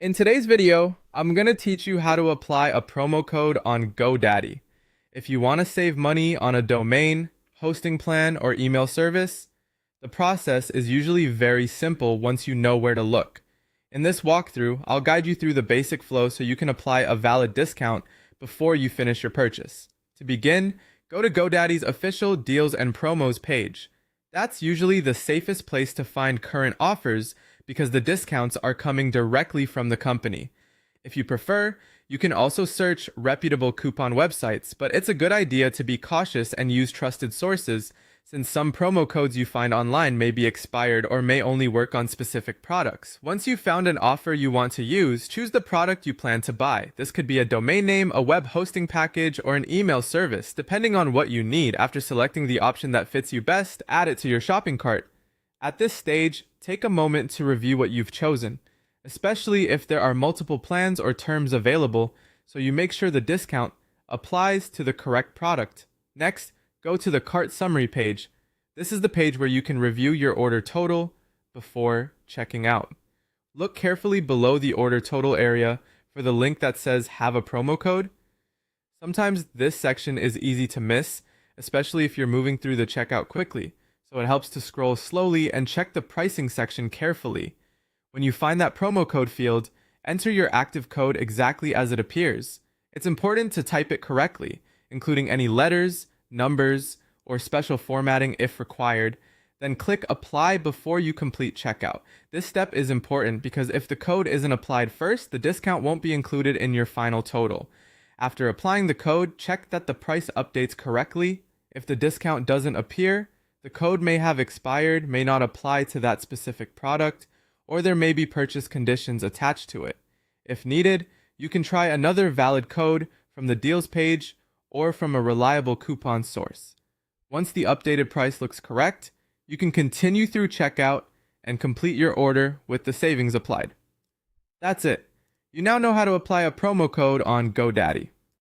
In today's video, I'm going to teach you how to apply a promo code on GoDaddy. If you want to save money on a domain, hosting plan, or email service, the process is usually very simple once you know where to look. In this walkthrough, I'll guide you through the basic flow so you can apply a valid discount before you finish your purchase. To begin, go to GoDaddy's official deals and promos page. That's usually the safest place to find current offers because the discounts are coming directly from the company. If you prefer, you can also search reputable coupon websites, but it's a good idea to be cautious and use trusted sources since some promo codes you find online may be expired or may only work on specific products. Once you've found an offer you want to use, choose the product you plan to buy. This could be a domain name, a web hosting package, or an email service, depending on what you need. After selecting the option that fits you best, add it to your shopping cart. At this stage, take a moment to review what you've chosen, especially if there are multiple plans or terms available, so you make sure the discount applies to the correct product. Next, go to the cart summary page. This is the page where you can review your order total before checking out. Look carefully below the order total area for the link that says have a promo code. Sometimes this section is easy to miss, especially if you're moving through the checkout quickly, so it helps to scroll slowly and check the pricing section carefully. When you find that promo code field, enter your active code exactly as it appears. It's important to type it correctly, including any letters, numbers, or special formatting if required. Then click apply before you complete checkout. This step is important because if the code isn't applied first, the discount won't be included in your final total. After applying the code, check that the price updates correctly. If the discount doesn't appear, the code may have expired, may not apply to that specific product, or there may be purchase conditions attached to it. If needed, you can try another valid code from the deals page or from a reliable coupon source. Once the updated price looks correct, you can continue through checkout and complete your order with the savings applied. That's it. You now know how to apply a promo code on GoDaddy.